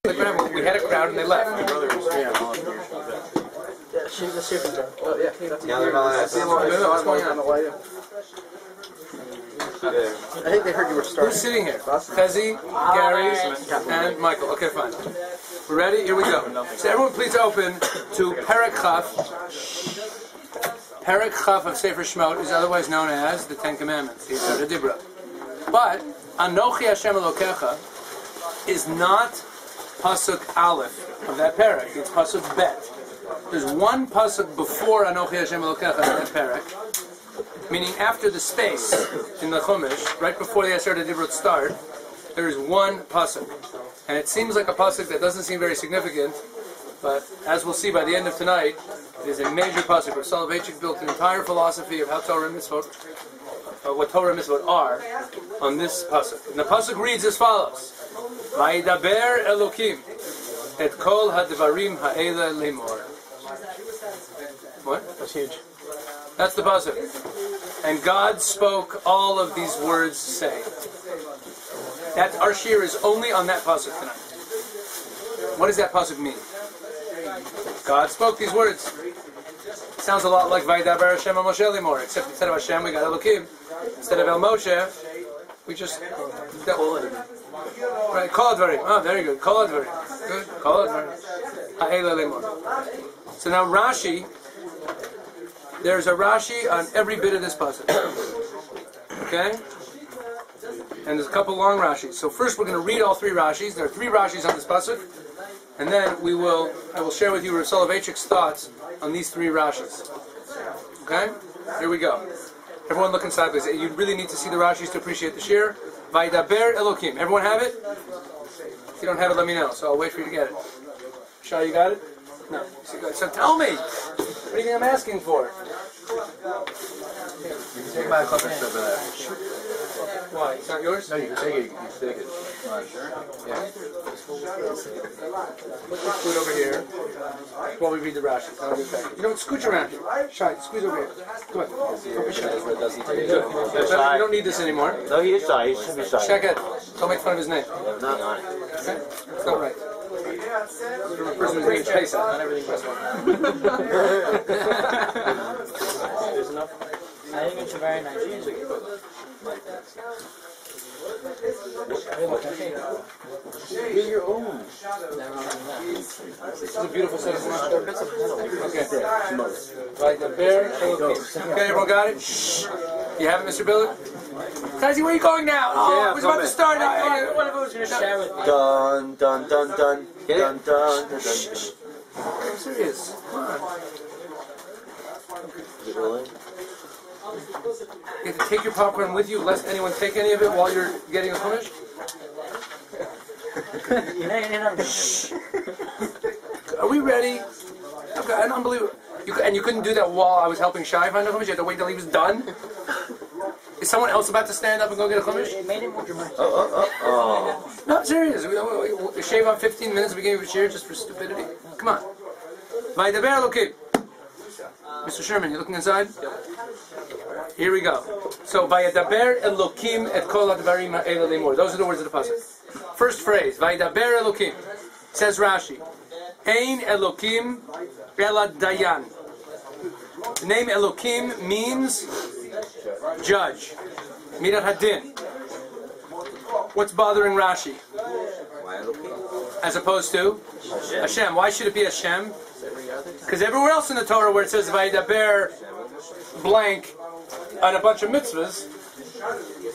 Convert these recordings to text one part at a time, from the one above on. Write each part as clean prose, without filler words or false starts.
We had a crowd and they left. My brother was She's the shipping job. Oh, yeah. now they're not asking. What's going on? I think they heard you were starting. Who's sitting here? Fezzi, Gary, and Michael. Okay, fine. We're ready? Here we go. So everyone please open to Perek Chaf. Perek Chaf of Sefer Shemot is otherwise known as the Ten Commandments, the Yisod HaDibra. But Anochi Hashem Elokecha is not Pasuk Aleph of that Perek. It's Pasuk Bet. There's one Pasuk before Anochi Hashem Elokecha in that Perek, meaning after the space in the Chumash, right before the Yisod HaDibra start, there is one Pasuk. And it seems like a pasuk that doesn't seem very significant, but as we'll see by the end of tonight, it is a major pasuk. Rav Soloveitchik built an entire philosophy of how Torah and Mitzvot, what Torah and Mitzvot are, on this pasuk. And the pasuk reads as follows: Vayidaber Elokim et kol hadvarim ha'ela lemor. What? That's huge. That's the pasuk. And God spoke all of these words, saying. That our shir is only on that pasuk tonight. What does that pasuk mean? God spoke these words. Sounds a lot like Vayidaber Hashem El Moshe Limor, except instead of Hashem we got Elokim. Instead of El Moshe, we just right. Kol Advarim. Oh, very good. Kol Advarim. Good. Kol Advarim. Ha'ela Limor. So now Rashi. There's a Rashi on every bit of this pasuk. Okay. And there's a couple long Rashis. So first we're going to read all three Rashis. There are three Rashis on this pasuk, and then I will share with you Rav Soloveitchik's thoughts on these three Rashis. Okay? Here we go. Everyone look inside, please. You really need to see the Rashis to appreciate the shir. Vayidaber Elokim. Everyone have it? If you don't have it, let me know. So I'll wait for you to get it. Shah, you got it? No. So tell me. What do you think I'm asking for? You can take my clippers over there. Why? It's not yours? No, you can take it. You can take it. Sure. Yeah. Put your food over here while we read the Rashi. I'll get back. You don't scooch around here. Shy, squeeze over here. Come on. Don't be shy. You don't need this anymore. No, he is shy. He should be shy. Check it. Don't make fun of his name. Not on it. Okay? It's not right. The person who's making Pesach, not everything plus one. There's enough. I think it's a very nice music. Get your own. This is a beautiful set of Shemot. Okay. Right, the bear. Okay, everyone got it? Shh. You have it, Mr. Billy? Kazi, where are you going now? Oh, we're about to start. One of them was going to share with me. Dun, dun, dun, dun. Dun, dun, dun, dun. I'm serious. Come on. Is it really? You have to take your popcorn with you, lest anyone take any of it while you're getting a chumash. Are we ready? Okay, unbelievable. And you couldn't do that while I was helping Shai find a chumash? You had to wait till he was done? Is someone else about to stand up and go get a chumash? It made it more dramatic. Oh. No, serious. We shave off 15 minutes at the beginning of a shir just for stupidity. Come on. Vayidaber Elokim. Mr. Sherman, you looking inside? Here we go. So, Vayidaber Elokim et kol advarim ha'ela lemor. Those are the words of the pasuk. First phrase, Vayidaber Elokim. Says Rashi, Ein Elokim ela dayan. The name Elokim means judge. Midat hadin. What's bothering Rashi? As opposed to Hashem. Why should it be Hashem? Because everywhere else in the Torah where it says Vayidaber blank on a bunch of mitzvahs,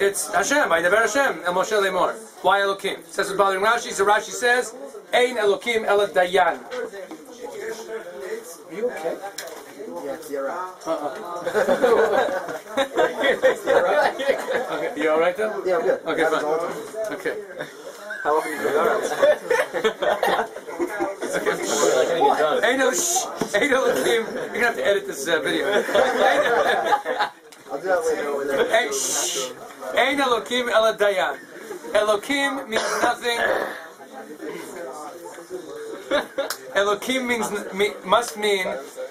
it's Hashem, Vayidaber Hashem, El Moshe Lemor. Why Elokim? It says it's bothering Rashi, so Rashi says, Ein Elokim Ela Dayan. Are you okay? Yes, you're right. Okay, you alright though? Yeah, I'm good. Okay, fine. Okay. How often do you do that? Ain't Elokim. You're gonna have to edit this video. I'll do that later over there. Ain't Elokim Ela Dayan. Elokim means nothing. Elokim must mean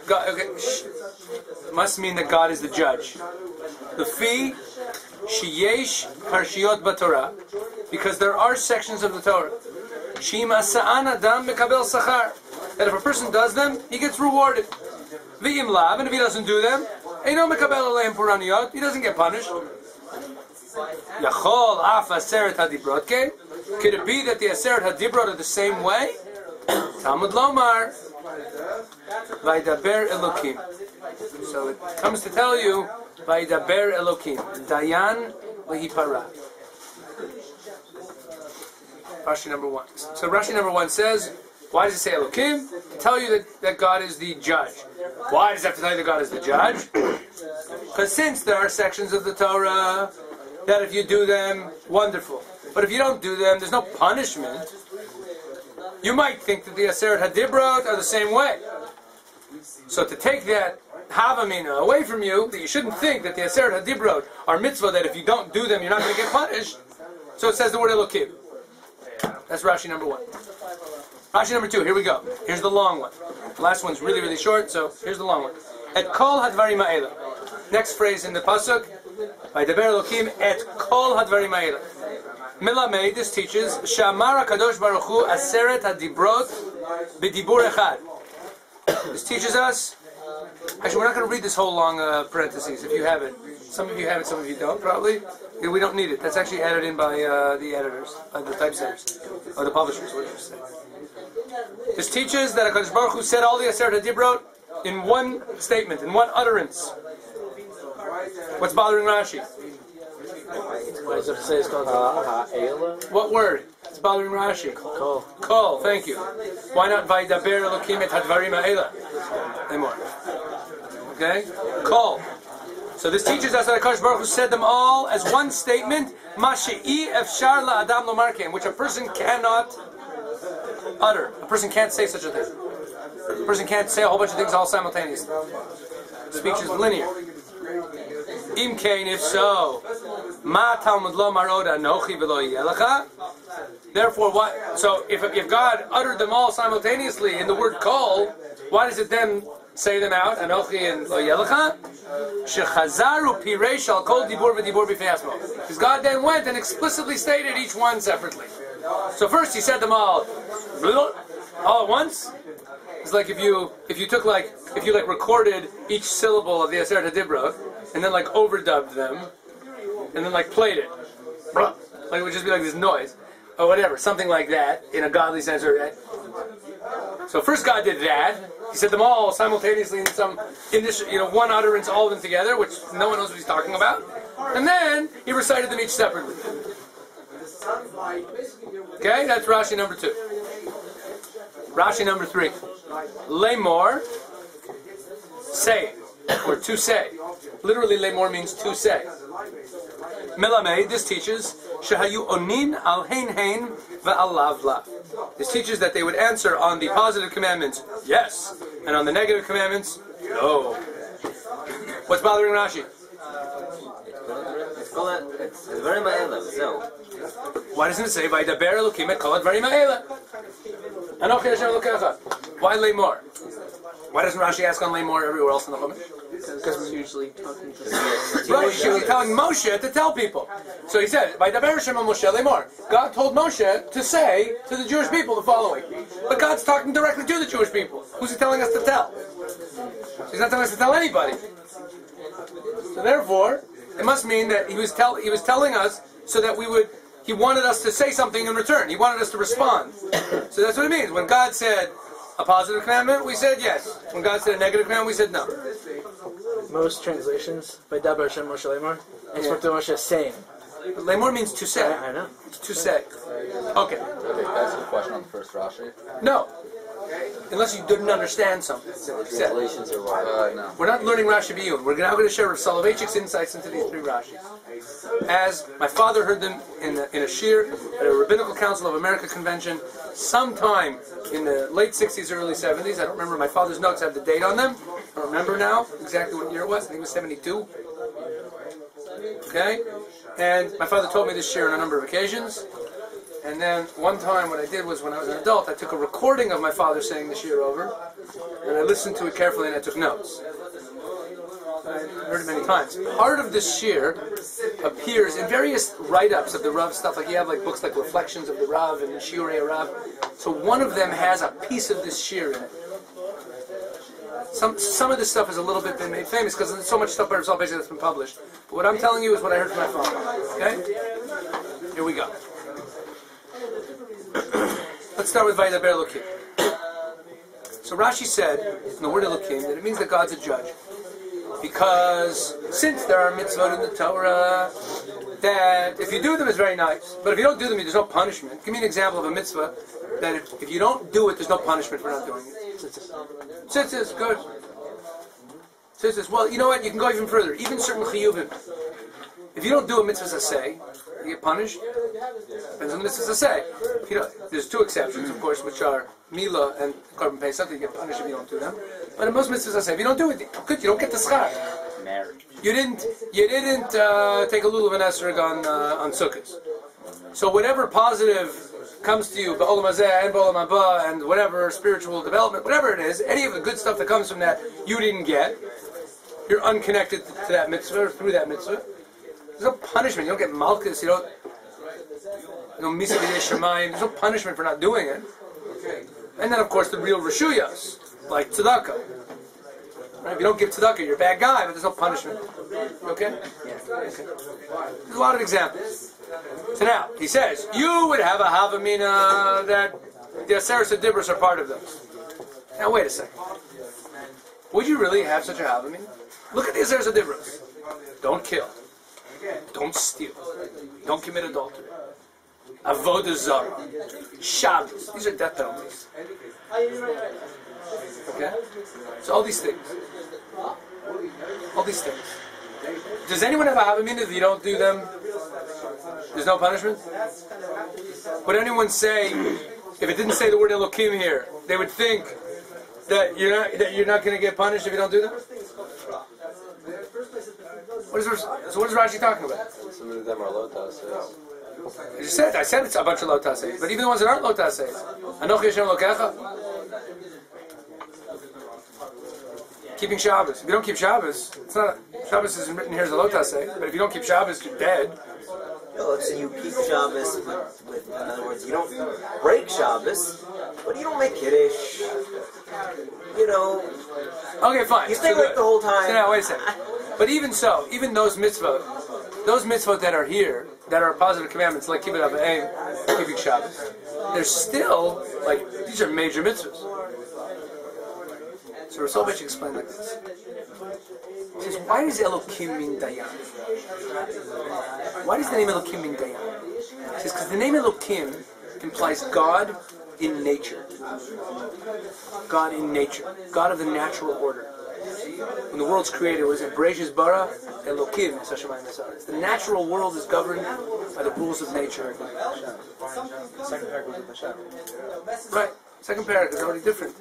God. Okay, must mean that God is the judge. The fee sheyesh parshiot b'Torah, because there are sections of the Torah Shima sa'an adam mekabel sachar. That if a person does them, he gets rewarded. V'im lav, and if he doesn't do them, eino mekabel aleim puraniyot, he doesn't get punished. Yachol af aseret hadibrot ke. Could it be that the aseret hadibrot are the same way? Talmud lomar. Vaydaber Elokim. So it comes to tell you, Vaydaber Elokim. Dayan lehipara. Rashi number 1. So Rashi number 1 says, why does it say Elokim? To tell you that God is the judge. Why does it have to tell you that God is the judge? Because since there are sections of the Torah that if you do them, wonderful. But if you don't do them, there's no punishment. You might think that the Aseret HaDibrot are the same way. So to take that Havamina away from you, that you shouldn't think that the Aseret HaDibrot are mitzvah, that if you don't do them, you're not going to get punished. So it says the word Elokim. That's Rashi number 1. Rashi number 2, here we go. Here's the long one. The last one's really, really short, so here's the long one. Et kol hadvarim ha'ela. Next phrase in the pasuk, Vaydaber Elokim et kol hadvarim ha'ela. Milamei, this teaches, Shamar HaKadosh Baruch Hu Aseret HaDibrot B'dibur Echad. This teaches us, actually we're not going to read this whole long parentheses if you have it. Some of you have it, some of you don't, probably. We don't need it. That's actually added in by the editors, by the typesetters, or the publishers, what you say. This teaches that HaKadosh Baruch Hu said all the Aseret HaDibrot in one statement, in one utterance. What's bothering Rashi? What does it say? It's called ha'ela? What word? It's bothering Rashi. Kol. Kol, thank you. Why not Vaydaber Elokim et hadvarim ha'ela? Anymore. Okay? Kol. So this teaches us that HaKadosh Baruch Hu said them all as one statement, Ma she'i efshar la'adam lomar ken, which a person cannot utter. A person can't say such a thing. A person can't say a whole bunch of things all simultaneously. Speech is linear. Im kain, if so, ma Talmud lomar od anochi v'lo yelecha. Therefore, what? So, if God uttered them all simultaneously in the word kol, why does it then say them out? Anochi and lo yelecha. Shechazaru pireish al kol dibur v'dibur b'fei asmo. Because God then went and explicitly stated each one separately. So first He said them all at once. It's like if you recorded each syllable of the Aseret HaDibrot and then like overdubbed them and then like played it. Like it would just be like this noise or whatever, something like that in a godly sense. So first God did that. He said them all simultaneously in this one utterance, all of them together, which no one knows what He's talking about. And then He recited them each separately. Okay, that's Rashi number 2. Rashi number 3. Lemor, say, or to say. Literally, lemor means to say. Milamei, this teaches, shehayu onin al hein hein ve'al lav lav. This teaches that they would answer on the positive commandments, yes, and on the negative commandments, no. What's bothering Rashi? Why doesn't it say Vaydaber Elokim et kol hadvarim ha'ela? Anochi Hashem Elokecha. Why lemor? Why doesn't Rashi ask on lemor everywhere else in the Chumash? Because we're usually talking to Right, he's usually telling Moshe to tell people. So he said, Vaydaber Hashem el Moshe lemor. God told Moshe to say to the Jewish people the following. But God's talking directly to the Jewish people. Who's He telling us to tell? He's not telling us to tell anybody. So therefore, it must mean that He was telling us so that He wanted us to say something in return. He wanted us to respond. So that's what it means. When God said a positive commandment, we said yes. When God said a negative commandment, we said no. most translations, Vaydaber Hashem Moshe lemor, and spoke to Moshe saying. Lemor means to say. I know. To say. Okay. Okay, that's the question on the first Rashi. No. Unless you didn't understand something. Translations are why. No. We're not learning Rashi B'yun. We're now going to share Rav Soloveitchik's insights into these 3 Rashis. As my father heard them in a shir at a Rabbinical Council of America convention sometime in the late 60s, early 70s. I don't remember. My father's notes have the date on them. I don't remember now exactly what year it was. I think it was 72. Okay? And my father told me this shir on a number of occasions. And then one time what I did was when I was an adult, I took a recording of my father saying the shir over, and I listened to it carefully and I took notes. I've heard it many times. Part of this shir appears in various write-ups of the Rav stuff. Like you have like books like Reflections of the Rav and Shiurei Rav. So one of them has a piece of this shir in it. Some of this stuff has a little bit been made famous because there's so much stuff by Rav basically that's been published. But what I'm telling you is what I heard from my phone. Okay? Here we go. Let's start with Vaydaber Elokim. So Rashi said, in the word Elokim, that it means that God's a judge. Because since there are mitzvot in the Torah, that if you do them, it's very nice. But if you don't do them, there's no punishment. Give me an example of a mitzvah that if you don't do it, there's no punishment for not doing it. Tzitzis, good. Tzitzis, well, you know what? You can go even further. Even certain chiyuvim. If you don't do a mitzvah say, you get punished. Depends on the mitzvah say. There's two exceptions, of course, which are Mila and Korban Pesach. You get punished if you don't do them. But in most mitzvahs say, if you don't do it, good, you don't get the schar. You didn't take a lulav and esrog on Sukkot. So whatever positive comes to you, ba'olam hazeh and ba'olam haba, and whatever spiritual development, whatever it is, any of the good stuff that comes from that you didn't get, you're unconnected to that mitzvah or through that mitzvah. There's no punishment. You don't get malchus. There's no punishment for not doing it. And then, of course, the real reshuyos, like tzedakah. Right? If you don't give tzedakah, you're a bad guy, but there's no punishment. Okay? There's a lot of examples. So now, he says, you would have a havamina that the Aseres HaDibros are part of those. Now, wait a second. Would you really have such a havamina? Look at the Aseres HaDibros. Don't kill. Don't steal. Don't commit adultery. Avodah Zarah. Shabbos. These are death penalties. Okay? So all these things. All these things. Does anyone have a havamina if you don't do them? There's no punishment? Would anyone say, if it didn't say the word Elokim here, they would think that you're not going to get punished if you don't do them? So what is Rashi talking about? Some of them are lotas. I said it's a bunch of lotas, but even the ones that aren't lotas, Anochi Hashem Elokecha. Keeping Shabbos. If you don't keep Shabbos, it's not Shabbos isn't written here as a lotas, but if you don't keep Shabbos, you're dead. No, so you keep Shabbos with, in other words, you don't break Shabbos, but you don't make Kiddush. You know. Okay, fine. You stay awake the whole time. So now, wait a second. But even so, even those mitzvot that are here, that are positive commandments, like keeping up aim, keeping Shabbos, they're still, like, these are major mitzvahs. So Rasul explained like this. He says, why does Elokim mean Dayan? Why does the name Elokim mean Dayan? He says, because the name Elokim implies God in nature. God in nature. God of the natural order. When the world's created, was it Bereshis bara Elokim? The natural world is governed by the rules of nature. Second paragraph of the Hashem. Right. Second paragraph is already different.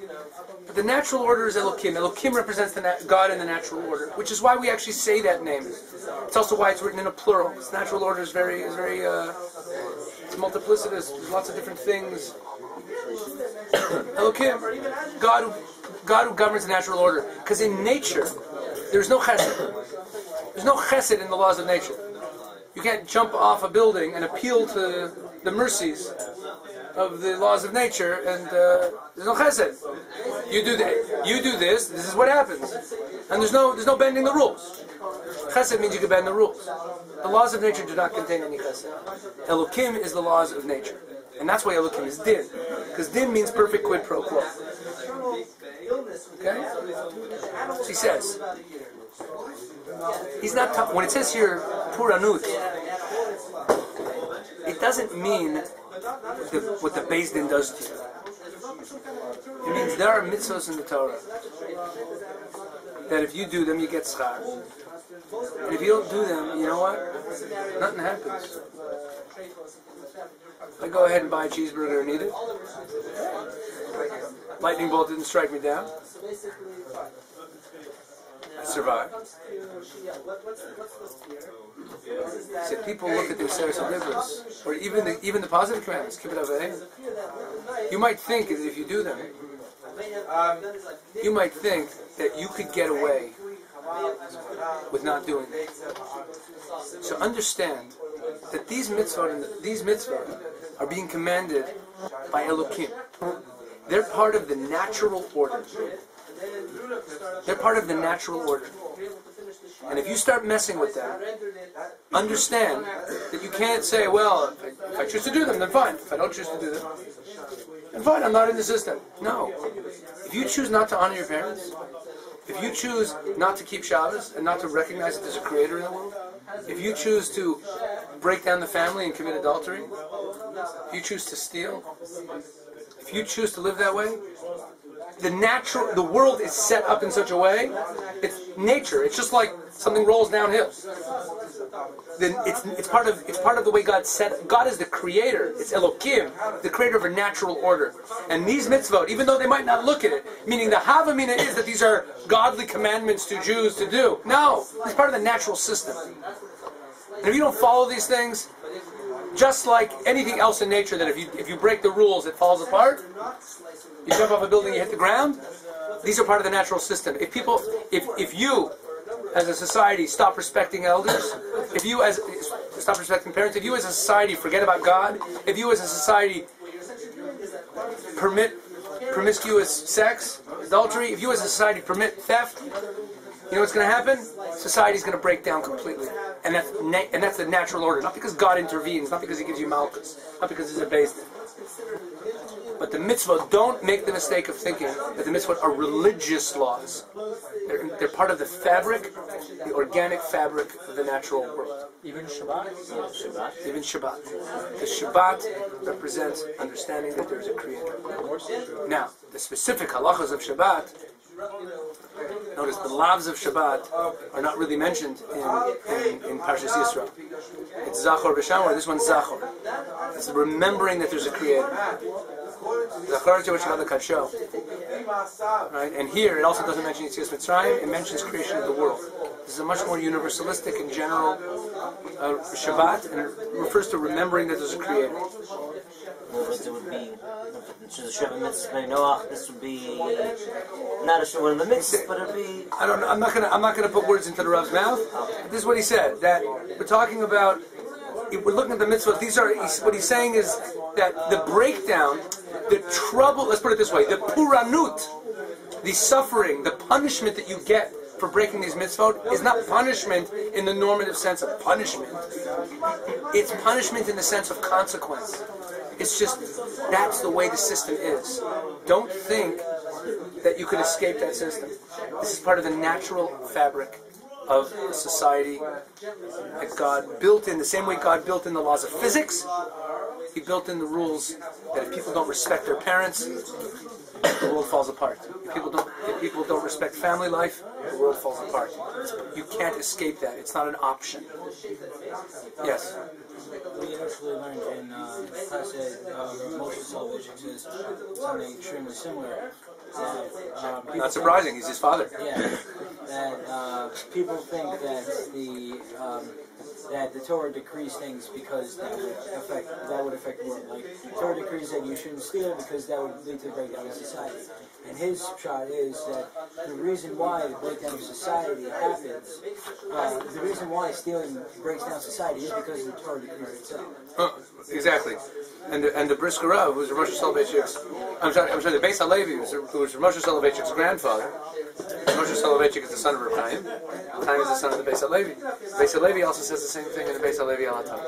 But the natural order is Elokim. Elokim represents God in the natural order, which is why we actually say that name. It's also why it's written in a plural. This natural order is very it's multiplicitous. There's lots of different things. Elokim, God who governs the natural order. Because in nature, there's no chesed. There's no chesed in the laws of nature. You can't jump off a building and appeal to the mercies of the laws of nature, and there's no chesed. You do this. This is what happens, and there's no bending the rules. Chesed means you can bend the rules. The laws of nature do not contain any chesed. Elokim is the laws of nature, and that's why Elokim is din, because din means perfect quid pro quo. Okay, so he says he's not when it says here puranut. It doesn't mean what the Beis Din does to you. It means there are mitzvahs in the Torah that if you do them, you get schar. And if you don't do them, you know what? Nothing happens. I go ahead and buy a cheeseburger and eat it. Lightning bolt didn't strike me down. I survived. So people look at the Aseres HaDibros, or even the positive commandments, keep it avei. You might think that if you do them, you might think that you could get away with not doing that. So understand that these mitzvot are being commanded by Elokim. They're part of the natural order. They're part of the natural order. And if you start messing with that, understand that you can't say, well, if I choose to do them, then fine. If I don't choose to do them, then fine, I'm not in the system. No. If you choose not to honor your parents, if you choose not to keep Shabbos and not to recognize that there's a creator in the world, if you choose to break down the family and commit adultery, if you choose to steal, if you choose to live that way, the world is set up in such a way, it's nature. It's just like something rolls downhill. Then it's part of the way God set. God is the creator. It's Elokim, the creator of a natural order. And these mitzvot, even though they might not look at it, meaning the Havamina is that these are godly commandments to Jews to do. No, it's part of the natural system. And if you don't follow these things, just like anything else in nature, that if you break the rules, it falls apart. You jump off a building, you hit the ground. These are part of the natural system. If you, as a society, stop respecting elders, if you stop respecting parents, if you as a society forget about God, if you as a society permit promiscuous sex, adultery, if you as a society permit theft, you know what's going to happen? Society's going to break down completely. And that's the natural order. Not because God intervenes, not because He gives you malchus, not because He's a beis din. But the mitzvot, don't make the mistake of thinking that the mitzvot are religious laws. They're part of the fabric, the organic fabric of the natural world. Even Shabbat? Even Shabbat. The Shabbat represents understanding that there's a creator. Now, the specific halachas of Shabbat, notice the lavs of Shabbat are not really mentioned in Parshas Yisro. It's Zachor v'Shamor, this one's Zachor. It's the remembering that there's a creator. Right? And here it also doesn't mention Yetzias Mitzrayim, it mentions creation of the world. This is a much more universalistic and general Shabbat, and it refers to remembering that there's a creator. But it would be, this would be not one of the mitzvahs, but it would be. I don't know. I'm not gonna put words into the Rav's mouth. This is what he said. That we're talking about. If we're looking at the mitzvahs, what he's saying is that the breakdown, the trouble. Let's put it this way: the puranut, the suffering, the punishment that you get for breaking these mitzvot is not punishment in the normative sense of punishment. It's punishment in the sense of consequence. It's just, that's the way the system is. Don't think that you can escape that system. This is part of the natural fabric of society that God built in. The same way God built in the laws of physics, He built in the rules that if people don't respect their parents, the world falls apart. If people don't respect family life, the world falls apart. You can't escape that. It's not an option. Yes? We actually learned in class at Moshe Soloveitchik says something extremely similar. That, Not surprising, he's his father. Yeah, that people think that the Torah decrees things because that would affect the world. Like the Torah decrees that you shouldn't steal because that would lead to the breakdown of society. And his shot is that the reason why the breakdown of society happens, the reason why stealing breaks down society is because of the Torah decrees itself. Exactly. And the Brisker Rav, who's Moshe Soloveitchik's, I'm sorry, the Beis HaLevi, who was Moshe Soloveitchik's grandfather. Moshe Soloveitchik is the son of Reb Chaim. Chaim is the son of the Beis HaLevi. Beis HaLevi also says the same thing in the Beis HaLevi Alatam.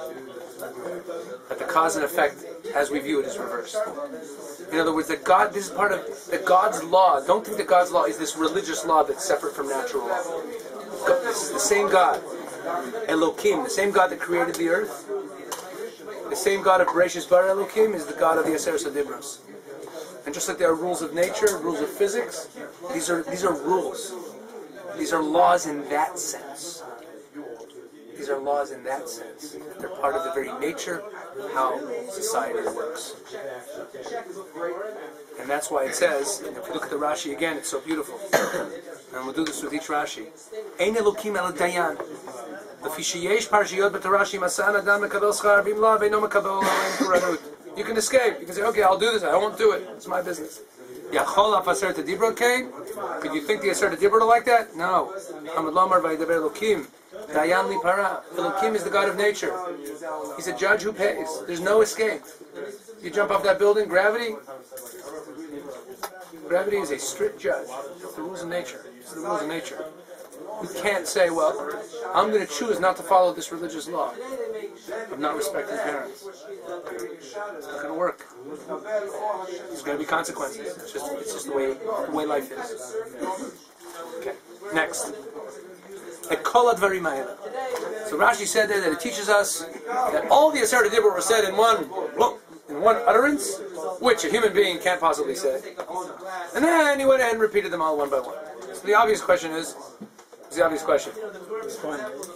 That the cause and effect, as we view it, is reversed. In other words, that God, this is part of the God's law. Don't think that God's law is this religious law that's separate from natural law. This is the same God, Elokim, the same God that created the earth. The same God of Bereshis Bar Elokim is the God of the Aseret Dibros. And just like there are rules of nature, rules of physics, these are rules. These are laws in that sense. These are laws in that sense. They're part of the very nature of how society works. And that's why it says, and if you look at the Rashi again, it's so beautiful. And we'll do this with each Rashi. Ein Elokim el Dayan. לפי שיש פרשיות בתורה שאם עשה אדם מקבל שכר ואם לא ואינו מקבל עליהם פורענות. You can escape. You can say, okay, I'll do this. I won't do it. It's my business. Yachol af aseret dibra kei? Could you think the aseret dibra are like that? No. Hamad lamar vaydaber Elokim. Dayan li para. Elokim is the God of nature. He's a judge who pays. There's no escape. You jump off that building, gravity is a strict judge. It's the rules of nature. It's the rules of nature. You can't say, well, I'm going to choose not to follow this religious law of not respecting parents. It's not going to work. There's going to be consequences. It's just the way life is. Okay. Next. So Rashi said there that it teaches us that all the Aseret Dibur were said in one utterance, which a human being can't possibly say. And then he went ahead and repeated them all one by one. So the obvious question is,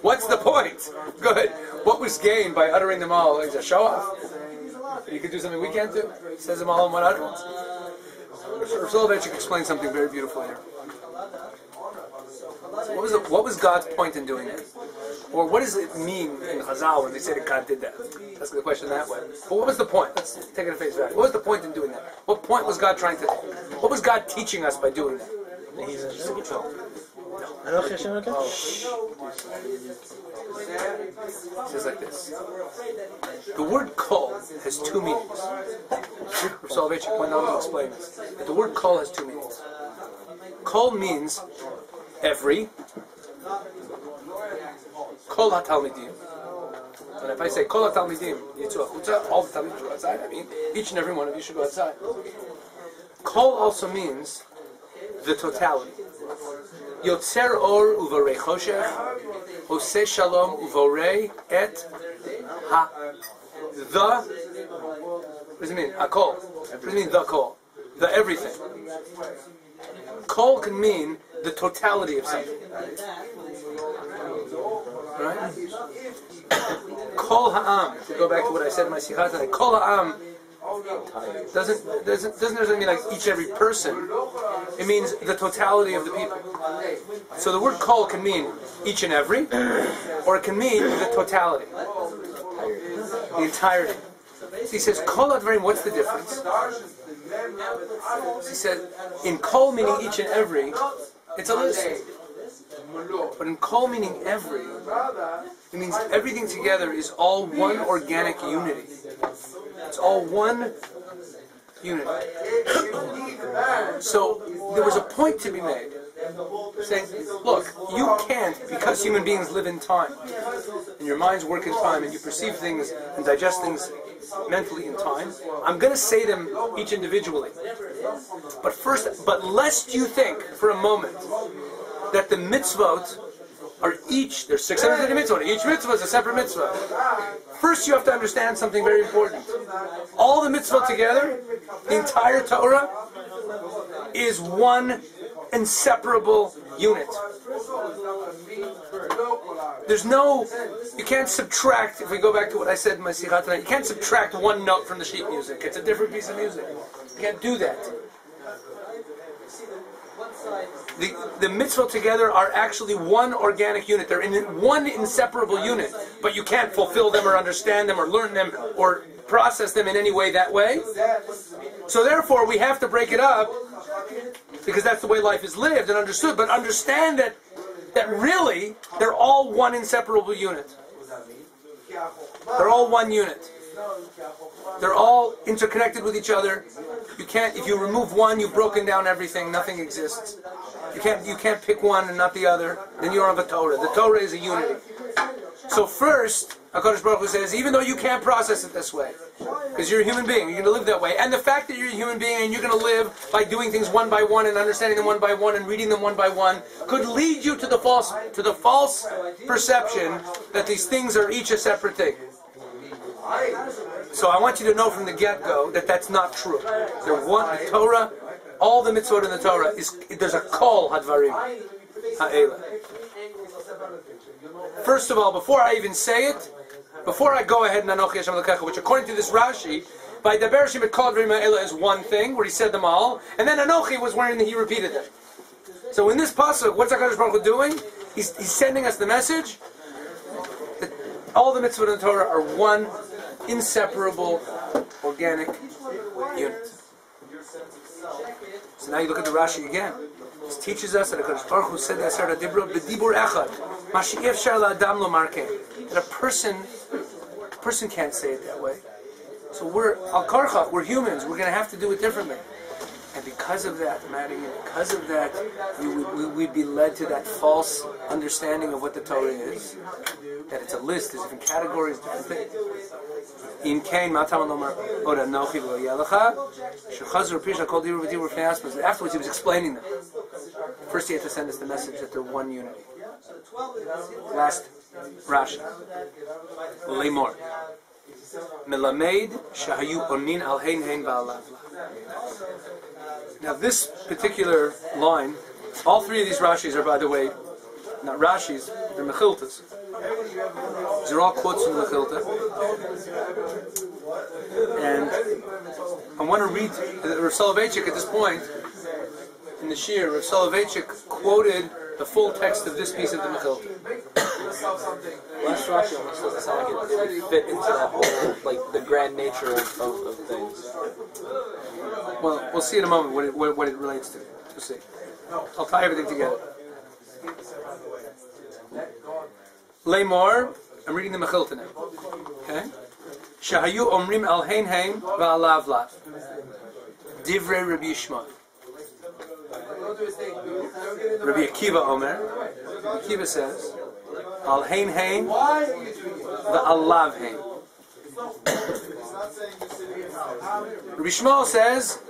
what's the point? Good. What was gained by uttering them all? Is a show off? You could do something we can't do. He says them all in one utterance. Rav Soloveitchik explained something very beautiful here. So what was God's point in doing it? Or what does it mean in Chazal when they say that God did that? Ask the question that way. But what was the point? Let's take it at face value. What was the point in doing that? What point was God trying to... What was God teaching us by doing that? He's in control. It says like this. The word kol has two meanings. Rav Soloveitchik went on to explain this. But the word kol has two meanings. Kol means every. Kol ha-talmidim. And if I say kol ha-talmidim, all the talmidim should go outside. I mean, each and every one of you should go outside. Kol also means the totality. Yotzer or uvorei choshech, oseh shalom uvorei et ha. The. What does it mean? Akol. What does it mean? The kol. The everything. Kol can mean the totality of something. Right? Kol ha'am. To go back to what I said in my sikha tonight. Kol ha'am doesn't necessarily mean like each and every person. It means the totality of the people. So the word kol can mean each and every, or it can mean the totality, the entirety. So he says kol advarim. What's the difference? So he said in kol meaning each and every, it's a list. But in kol meaning every, it means everything together is all one organic unity. It's all one unity. So there was a point to be made, saying, look, you can't, because human beings live in time, and your minds work in time, and you perceive things and digest things mentally in time, I'm going to say them each individually. But lest you think for a moment that the mitzvot are each, there's 630 mitzvot, each mitzvah is a separate mitzvah. First you have to understand something very important. All the mitzvot together, the entire Torah, is one inseparable unit. There's no, you can't subtract, if we go back to what I said in my sikha tonight, you can't subtract one note from the sheet music. It's a different piece of music. You can't do that. The mitzvot together are actually one organic unit. They're in one inseparable unit. But you can't fulfill them or understand them or learn them or process them in any way that way. So therefore we have to break it up, because that's the way life is lived and understood. But understand that really they're all one inseparable unit. They're all one unit. They're all interconnected with each other. You can't, if you remove one, you've broken down everything. Nothing exists. You can't pick one and not the other. Then you don't have a Torah. The Torah is a unity. So first, HaKadosh Baruch Hu says, even though you can't process it this way, because you're a human being, you're going to live that way. And the fact that you're a human being and you're going to live by doing things one by one and understanding them one by one and reading them one by one could lead you to the false perception that these things are each a separate thing. So I want you to know from the get-go that that's not true. The Torah, all the mitzvot in the Torah, there's a kol hadvarim ha'ela. First of all, before I even say it, before I go ahead and Anochi Hashem Elokecha, which according to this Rashi, by Daber Shim et kol hadvarim ha'ela is one thing, where he said them all, and then Anochi was wherein he repeated them. So in this pasuk, what's HaKadosh Baruch Hu doing? He's sending us the message that all the mitzvot in the Torah are one inseparable organic unit. So now you look at the Rashi again. This teaches us that HaKadosh Baruch Hu said that b'dibur echad, ma she'ef shar la'adam lo markeh, that a person can't say it that way. So we're al karchach, we're humans. We're going to have to do it differently. And because of that, we'd be led to that false understanding of what the Torah is. That it's a list, there's different categories, different things. In Cain, afterwards he was explaining them. First he had to send us the message that they're one unity. Last Rashi. Lemor. Melamed shahayu onin al hein hein ba'alav. Now this particular line, all three of these Rashis are, by the way, not Rashis, they're Mechiltas. These are all quotes from the Mechilta. And I want to read Rav Soloveitchik at this point in the Shir. Rav Soloveitchik quoted the full text of this piece of the Mechilta. Last Rashi almost doesn't sound like it would fit into that whole, like, the grand nature of things. Well, we'll see in a moment what it relates to. We'll see. I'll tie everything together. Lemor, I'm reading the Mechilta now. Okay? Shahayu omrim al hein hein va'alav lav. Divrei Rabbi Yishmael. Rabbi Akiva Omer. Rabbi Akiva says, al hein hein va'alav hein. Rabbi Shmuel says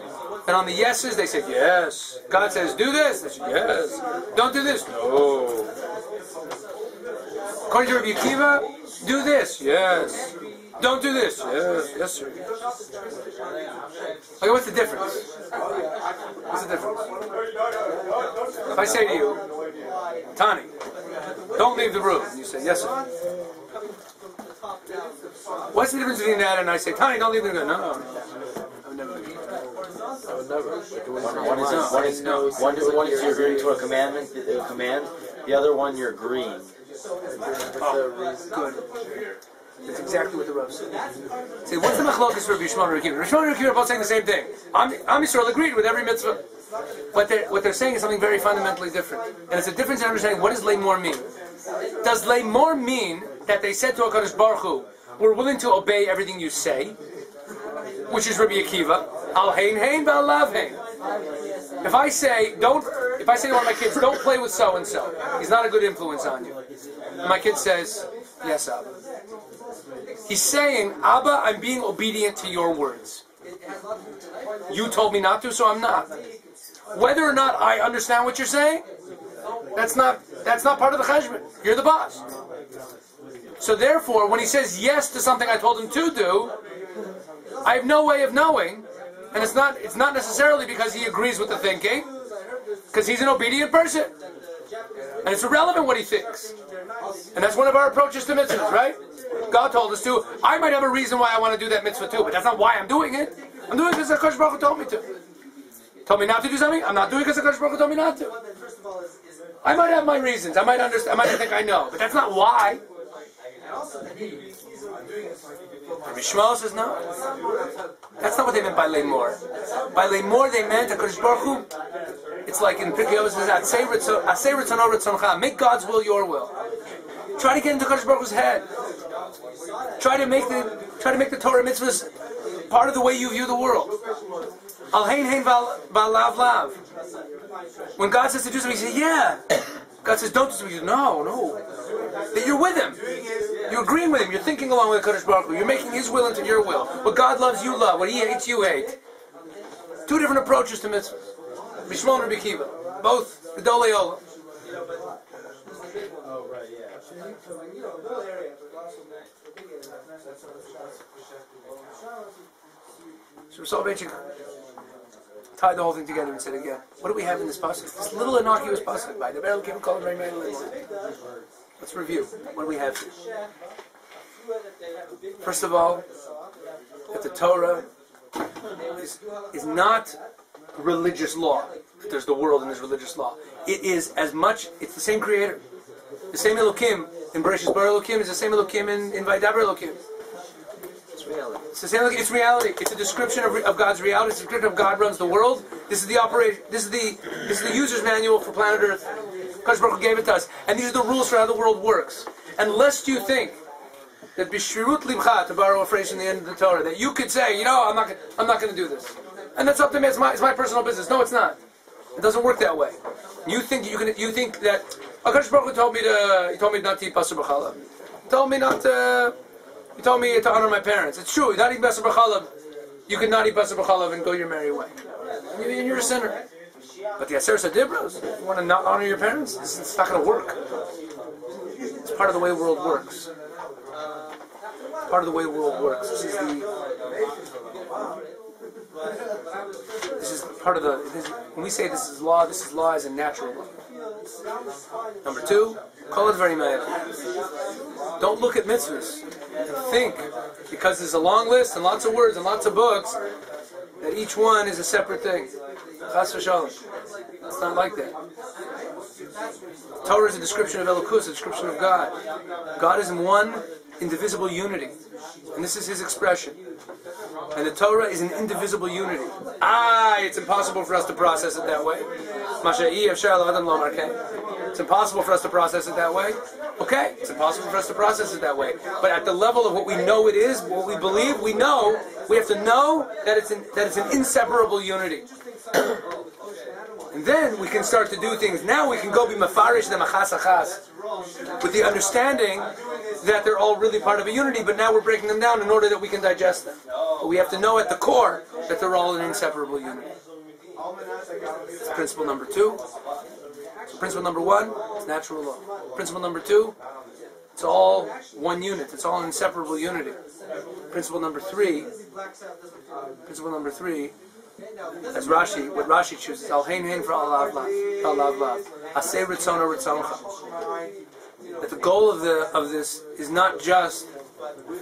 that on the yeses they say yes. God says do this, they say yes. Don't do this, no. According to Rabbi Akiva, do this, yes. Don't do this, yes, yes sir. Okay, what's the difference? What's the difference? If I say to you, Tani, don't leave the room, and you say yes sir. What's the difference between that and I say, Tani, don't leave the room? No. I would never do that. I would never. One is you're agreeing to a command. The other one you're agreeing. Good. That's exactly what the Rav said. See, what's the machlokas for Rabbi Yishmael and Rabbi Akiva? Rabbi Yishmael and Rabbi Akiva are both saying the same thing. Am Yisrael agreed with every mitzvah. What they're saying is something very fundamentally different. And it's a difference in understanding what does Lemor mean. Does Lemor mean that they said to HaKadosh Baruch Hu, we're willing to obey everything you say, which is Rabbi Akiva, al hein hein va'alav hein. If I say to one of my kids, don't play with so and so, he's not a good influence on you. And my kid says, yes, Abba. He's saying, Abba, I'm being obedient to your words. You told me not to, so I'm not. Whether or not I understand what you're saying, that's not part of the cheshbon. You're the boss. So therefore, when he says yes to something I told him to do, I have no way of knowing, and it's not necessarily because he agrees with the thinking, because he's an obedient person. And it's irrelevant what he thinks. And that's one of our approaches to mitzvahs, right? God told us to. I might have a reason why I want to do that mitzvah too, but that's not why I'm doing it. I'm doing it because HaKadosh Baruch Hu told me to. Told me not to do something, I'm not doing it because HaKadosh Baruch Hu told me not to. I might have my reasons, I might understand, I might think I know, but that's not why. Rabbi Shmuel says no. That's not what they meant by Lemor. By Lemor they meant HaKadosh Baruch Hu. It's like in Pirkei Avos it says, make God's will your will. Try to get into HaKadosh Baruch Hu's head. Try to make the Torah mitzvahs part of the way you view the world. Al hein hein va'alav lav. When God says to do something, you say, yeah. God says, don't do something. You say, no. That you're with Him. You're agreeing with Him. You're thinking along with HaKadosh Baruch Hu. You're making His will into your will. What God loves, you love. What He hates, you hate. Two different approaches to mitzvahs. Rabbi Shmuel and Rabbi Akiva. Both Gedolei Olam. So Soloveitchik tied the whole thing together and said again, what do we have in this pasuk? This little innocuous pasuk by the Beryl came called very manly. Let's review. What do we have here? First of all, that the Torah is not religious law. There's the world and there's religious law. It is as much, it's the same creator. The same Elokim in Bereshis Bara Elokim is the same Elokim in Vaydaber Elokim. reality. It's reality. It's a description of God's reality. It's a description of God runs the world. This is the operation. This is the user's manual for planet Earth. Kadosh Baruch Hu gave it to us, and these are the rules for how the world works. And lest you think that b'shirut libcha, to borrow a phrase from the end of the Torah, that you could say, I'm not going to do this, and that's up to me. It's my personal business. No, it's not. It doesn't work that way. You think that Kadosh Baruch Hu told me not to eat basar b'chalav. He told me to honor my parents. It's true. Not eat basar b'chalav. You could not eat basar b'chalav and go your merry way. And you're a sinner. But the Aseret Dibros, you want to not honor your parents? It's not going to work. It's part of the way the world works. Part of the way the world works. This is part of the. When we say this is law as a natural law. Number two, call it very mad. Don't look at mitzvahs and think, because there's a long list and lots of words and lots of books, that each one is a separate thing. Chas v'shalom. It's not like that. Torah is a description of Elokus, a description of God. God is in one indivisible unity, and this is His expression. And the Torah is an indivisible unity. It's impossible for us to process it that way. It's impossible for us to process it that way. Okay, it's impossible for us to process it that way. But at the level of what we know it is, what we believe, we have to know that it's an inseparable unity. And then we can start to do things. Now we can go be mafarish the machas achas, with the understanding that they're all really part of a unity, but now we're breaking them down in order that we can digest them. But we have to know at the core that they're all an inseparable unity. That's principle number 2. So principle number 1, it's natural law. Principle number 2, it's all one unit. It's all an inseparable unity. Principle number 3, as Rashi, what Rashi chooses, al hein hein for al lav lav, aseh ritzona ritzoncha. That the goal of this is not just,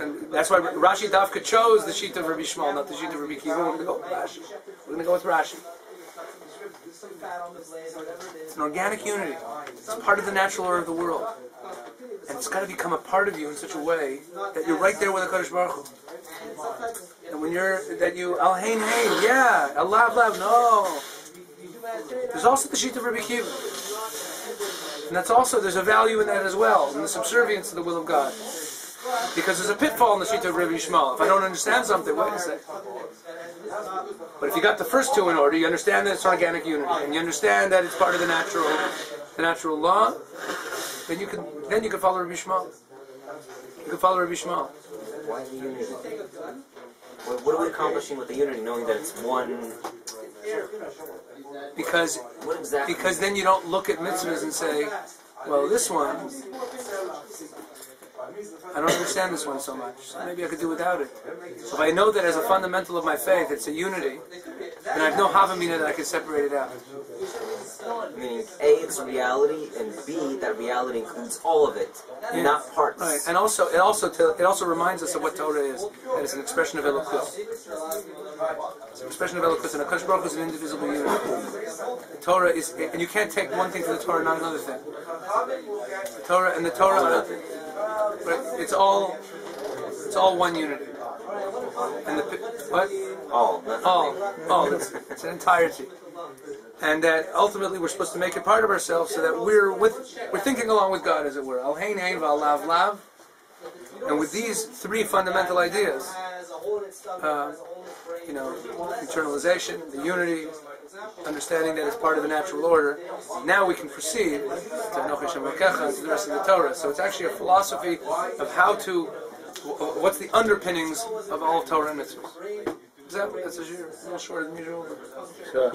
and that's why Rashi Dafka chose the sheet of Rabbi Shmuel, not the sheet of Rabbi Kiva. We're going to go with Rashi. We're going to go with Rashi. It's an organic unity. It's part of the natural order of the world, and it's got to become a part of you in such a way that you're right there with the Kadosh Baruch Hu. And when al hein hein, yeah, al lav lav, no. There's also the sheet of Rabbi Kiva. And there's a value in that as well, in the subservience to the will of God. Because there's a pitfall in the sheet of Rabbi Shmuel. If I don't understand something, wait a second. But if you got the first two in order, you understand that it's organic unity, and you understand that it's part of the natural law, then you can follow Rabbi Shmuel. You can follow Rabbi Shmuel. Why the unity? What are we accomplishing with the unity, knowing that it's one? Because then you don't look at mitzvahs and say, well, this one, I don't understand this one so much, so maybe I could do without it. So if I know that as a fundamental of my faith, it's a unity, then I have no havamina that I can separate it out. Meaning, A, it's reality, and B, that reality includes all of it, not parts. Right, and also it also reminds us of what Torah is. That it's an expression of Elokus. It's an expression of Elokus, and Kadosh Baruch Hu is an indivisible unity. The Torah is, and you can't take one thing from the Torah, not another thing. The Torah, it's all one unity. And what? All. It's an entirety. And that ultimately we're supposed to make it part of ourselves, so that we're thinking along with God, as it were. Al hein hein v'al lav lav. And with these 3 fundamental ideas, internalization, the unity, understanding that it's part of the natural order, now we can proceed to Anochi Hashem Elokecha and to the rest of the Torah. So it's actually a philosophy of what's the underpinnings of all of Torah and mitzvahs. That's a little shorter than usual. Sure.